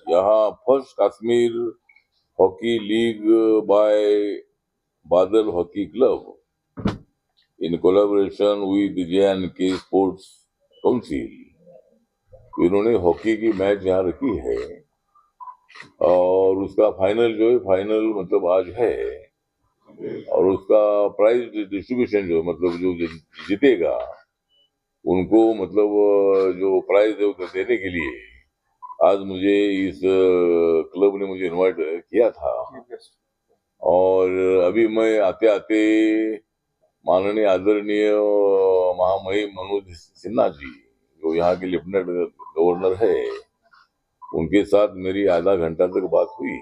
यहाँ first Kashmir hockey league by Badal hockey club in collaboration with J&K sports council, इन्होंने hockey की match यहाँ रखी है और उसका फाइनल जो है, फाइनल मतलब आज है, और उसका प्राइज डिस्ट्रीब्यूशन जो मतलब जो जीतेगा उनको मतलब जो प्राइज है वो देने के लिए आज मुझे इस क्लब ने मुझे इनवाइट किया था। और अभी मैं आते आते माननीय आदरणीय महामहिम मनोज सिन्हा जी, जो यहाँ के लेफ्टिनेंट गवर्नर है, उनके साथ मेरी आधा घंटा तक बात हुई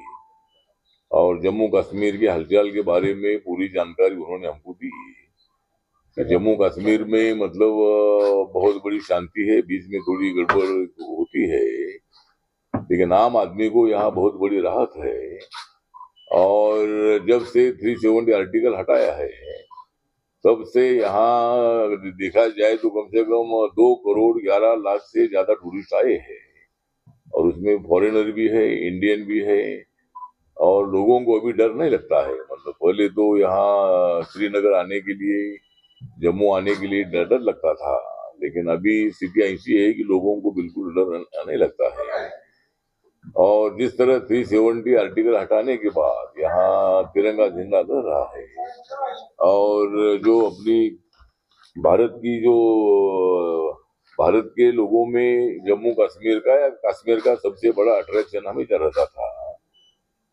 और जम्मू कश्मीर के हालचाल के बारे में पूरी जानकारी उन्होंने हमको दी कि जम्मू कश्मीर में मतलब बहुत बड़ी शांति है, बीच में थोड़ी गड़बड़ होती है, लेकिन आम आदमी को यहाँ बहुत बड़ी राहत है। और जब से 370 आर्टिकल हटाया है तब से यहाँ देखा जाए तो कम से कम 2 करोड़ 11 लाख से ज्यादा टूरिस्ट आए हैं, और उसमें फॉरेनर भी है, इंडियन भी है, और लोगों को अभी डर नहीं लगता है। मतलब पहले तो यहाँ श्रीनगर आने के लिए, जम्मू आने के लिए डर डर लगता था, लेकिन अभी स्थिति ऐसी है कि लोगों को बिल्कुल डर नहीं लगता है। और जिस तरह 370 आर्टिकल हटाने के बाद यहाँ तिरंगा झंडा लहर रहा है, और जो अपनी भारत की जो भारत के लोगों में जम्मू कश्मीर का या कश्मीर का सबसे बड़ा अट्रैक्शन हमेशा रहता था,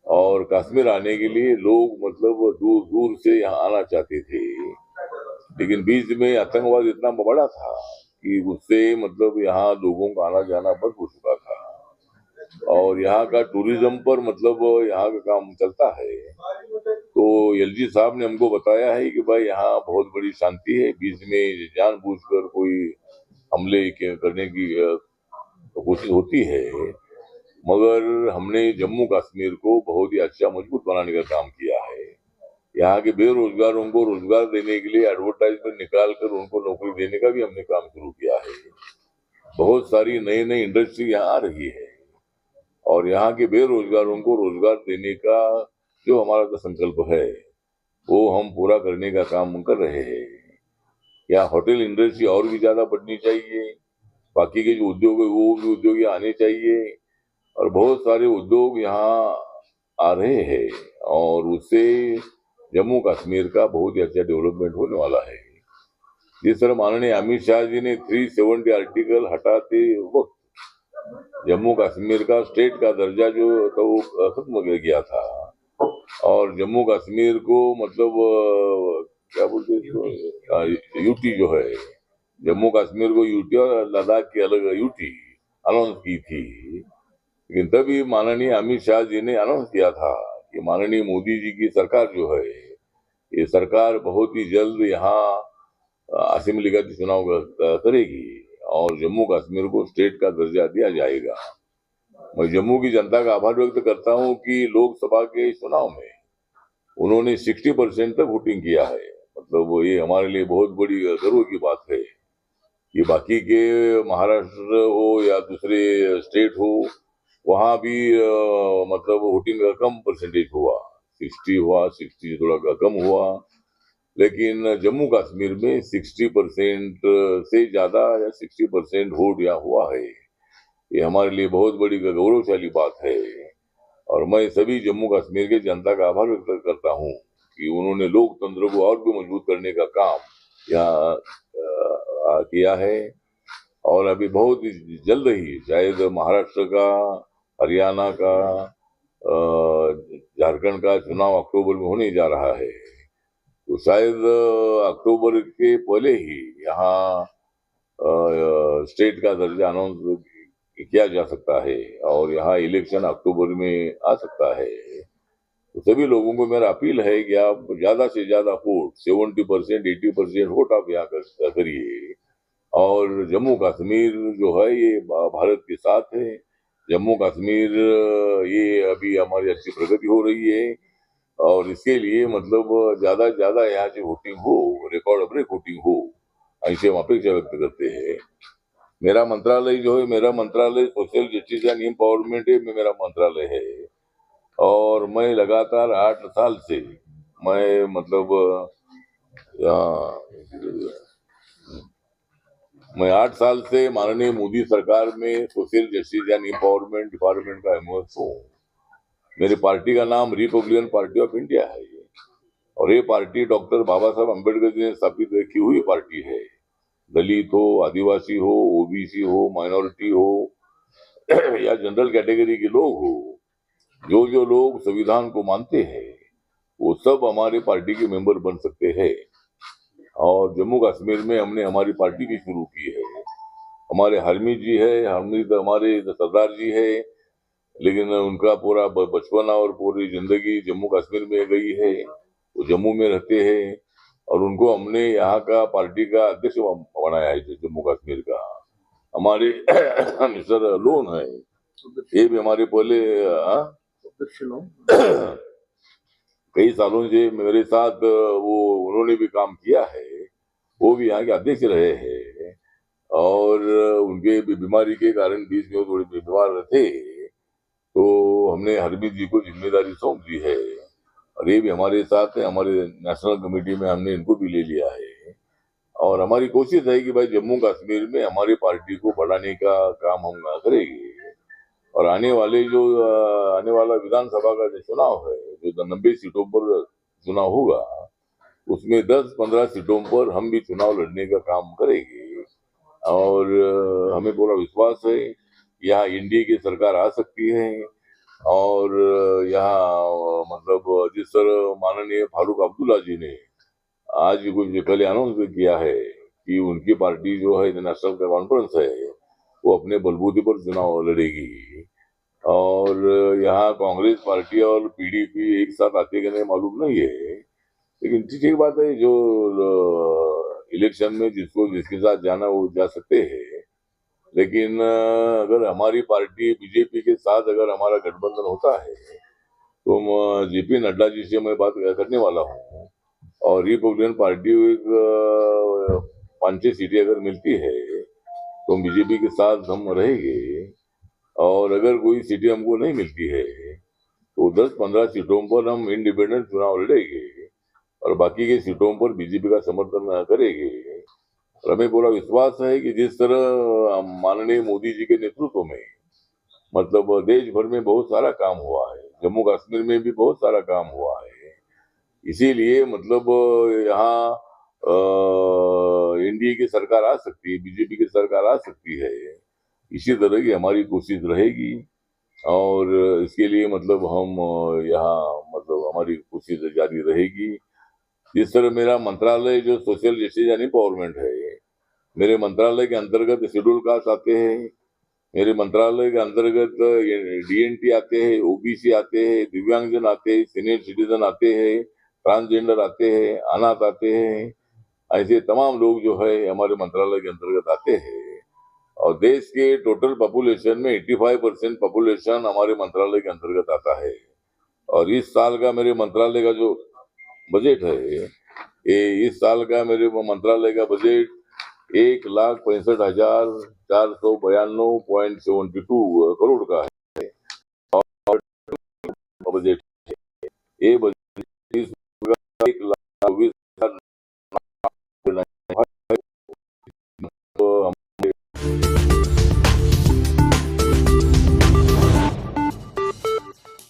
और कश्मीर आने के लिए लोग मतलब दूर दूर से यहाँ आना चाहते थे, लेकिन बीच में आतंकवाद इतना बड़ा था कि उससे मतलब यहाँ लोगों का आना जाना बंद हो चुका था, और यहाँ का टूरिज्म पर मतलब यहाँ का काम चलता है। तो एलजी साहब ने हमको बताया है कि भाई यहाँ बहुत बड़ी शांति है, बीच में जानबूझकर कोई हमले करने की कोशिश होती है, मगर हमने जम्मू कश्मीर को बहुत ही अच्छा मजबूत बनाने का काम किया है। यहाँ के बेरोजगारों को रोजगार देने के लिए एडवर्टाइजमेंट निकाल कर उनको नौकरी देने का भी हमने काम शुरू किया है। बहुत सारी नई नई इंडस्ट्री यहाँ आ रही है, और यहाँ के बेरोजगारों को रोजगार देने का जो हमारा तो संकल्प है वो हम पूरा करने का काम कर रहे हैं। यहाँ होटल इंडस्ट्री और भी ज्यादा बढ़नी चाहिए, बाकी के जो उद्योग है वो भी उद्योग यहाँ आने चाहिए, और बहुत सारे उद्योग यहाँ आ रहे हैं, और उससे जम्मू कश्मीर का बहुत ही अच्छा डेवलपमेंट होने वाला है। जिस तरह माननीय अमित शाह जी ने 370 आर्टिकल हटाते वक्त जम्मू कश्मीर का स्टेट का दर्जा जो था वो खत्म हो गया था, और जम्मू कश्मीर को मतलब क्या बोलते हैं यूटी जो है, जम्मू कश्मीर को यूटी और लद्दाख की अलग यूटी अनाउंस की थी, लेकिन तभी माननीय अमित शाह जी ने अनाउंस किया था कि माननीय मोदी जी की सरकार जो है, ये सरकार बहुत ही जल्द यहाँ असेंबली का चुनाव करेगी और जम्मू कश्मीर को स्टेट का दर्जा दिया जाएगा। मैं जम्मू की जनता का आभार व्यक्त करता हूँ कि लोकसभा के चुनाव में उन्होंने 60% तक वोटिंग किया है। मतलब ये हमारे लिए बहुत बड़ी गर्व की बात है कि बाकी के महाराष्ट्र हो या दूसरे स्टेट हो, वहां भी मतलब वोटिंग का कम परसेंटेज हुआ, 60 हुआ, 60 थोड़ा कम हुआ, लेकिन जम्मू कश्मीर में 60% से ज्यादा या 60% वोट यहाँ हुआ है। ये हमारे लिए बहुत बड़ी गौरवशाली बात है, और मैं सभी जम्मू कश्मीर के जनता का आभार व्यक्त करता हूँ कि उन्होंने लोकतंत्र को और भी मजबूत करने का काम यहाँ किया है। और अभी बहुत जल्द ही शायद महाराष्ट्र का, हरियाणा का, झारखंड का चुनाव अक्टूबर में होने जा रहा है, तो शायद अक्टूबर के पहले ही यहाँ स्टेट का दर्जा अनाउंस किया जा सकता है, और यहाँ इलेक्शन अक्टूबर में आ सकता है। तो सभी लोगों को मेरा अपील है कि आप ज्यादा से ज्यादा वोट, 70% 80% वोट आप यहाँ करिए, और जम्मू कश्मीर जो है ये भारत के साथ है। जम्मू कश्मीर ये अभी हमारी अच्छी प्रगति हो रही है, और इसके लिए मतलब ज्यादा से ज्यादा यहाँ से वोटिंग हो, रिकॉर्ड ब्रेक वोटिंग हो, ऐसे हम अपेक्षा व्यक्त करते हैं। मेरा मंत्रालय जो है, मेरा मंत्रालय सोशल जस्टिस एंड एम्पावरमेंट है, मेरा मंत्रालय है। और मैं लगातार 8 साल से मैं मतलब मैं 8 साल से माननीय मोदी सरकार में social justice and empowerment department का एमओएस हूँ। मेरी पार्टी का नाम रिपब्लिकन पार्टी ऑफ इंडिया है और ये पार्टी डॉक्टर बाबा साहब अम्बेडकर जी ने स्थापित की हुई पार्टी है। दलित हो, आदिवासी हो, ओबीसी हो, माइनॉरिटी हो या जनरल कैटेगरी के लोग हो, जो लोग संविधान को मानते हैं वो सब हमारी पार्टी के मेंबर बन सकते हैं। और जम्मू कश्मीर में हमने हमारी पार्टी भी शुरू की है। हमारे हरमीत जी है, हरमीत हमारे सरदार जी है, लेकिन उनका पूरा बचपन और पूरी जिंदगी जम्मू कश्मीर में गई है। वो जम्मू में रहते हैं और उनको हमने यहाँ का पार्टी का अध्यक्ष बनाया है जम्मू कश्मीर का। हमारे मिस्टर लोन है, ये भी हमारे पहले कई सालों से मेरे साथ वो उन्होंने भी काम किया है, वो भी यहाँ के अध्यक्ष रहे हैं। और उनके बीमारी के कारण बीच में थोड़े बीमार थे, तो हमने हरमीत जी को जिम्मेदारी सौंप दी है और ये भी हमारे साथ है। हमारे नेशनल कमेटी में हमने इनको भी ले लिया है और हमारी कोशिश है कि भाई जम्मू कश्मीर में हमारी पार्टी को बढ़ाने का काम हम करेंगे। और आने वाला विधानसभा का जो चुनाव है, जो 90 सीटों पर चुनाव होगा, उसमें 10-15 सीटों पर हम भी चुनाव लड़ने का काम करेंगे। और हमें पूरा विश्वास है यहाँ एनडीए की सरकार आ सकती है। और यहाँ मतलब जिस तरह माननीय फारूक अब्दुल्ला जी ने आज कुछ कल अनाउंस किया है कि उनकी पार्टी जो है नेशनल कॉन्फ्रेंस है, वो अपने बलबूते पर चुनाव लड़ेगी। और यहाँ कांग्रेस पार्टी और पीडीपी एक साथ आते कि नहीं मालूम नहीं है, लेकिन ठीक बात है, जो इलेक्शन में जिसको जिसके साथ जाना वो जा सकते हैं। लेकिन अगर हमारी पार्टी बीजेपी के साथ अगर हमारा गठबंधन होता है तो जेपी नड्डा जी से मैं बात करने वाला हूँ और रिपब्लिकन पार्टी एक 5-6 सीटें अगर मिलती है तो हम बीजेपी के साथ हम रहेंगे। और अगर कोई सीटें हमको नहीं मिलती है तो 10-15 सीटों पर हम इंडिपेंडेंट चुनाव लड़ेंगे और बाकी के सीटों पर बीजेपी का समर्थन करेंगे। और हमें पूरा विश्वास है कि जिस तरह माननीय मोदी जी के नेतृत्व में मतलब देश भर में बहुत सारा काम हुआ है, जम्मू कश्मीर में भी बहुत सारा काम हुआ है, इसीलिए मतलब यहाँ एनडीए की सरकार आ सकती है, बीजेपी की सरकार आ सकती है। इसी तरह की हमारी कोशिश रहेगी और इसके लिए मतलब हम यहाँ मतलब हमारी कोशिश जारी रहेगी। जिस तरह मेरा मंत्रालय जो सोशल जस्टिस एंड एम्पावरमेंट है, मेरे मंत्रालय के अंतर्गत शेड्यूल कास्ट आते हैं, मेरे मंत्रालय के अंतर्गत डीएनटी आते हैं, ओबीसी आते हैं, दिव्यांगजन आते हैं, सीनियर सिटीजन आते हैं, ट्रांसजेंडर आते हैं, अनाथ आते हैं। ऐसे तमाम लोग जो है हमारे मंत्रालय के अंतर्गत आते हैं और देश के टोटल पॉपुलेशन में 85% पॉपुलेशन हमारे मंत्रालय के अंतर्गत आता है। और इस साल का मेरे मंत्रालय का जो बजट है, ये इस साल का मेरे मंत्रालय का बजट 1,65,492.72 करोड़ का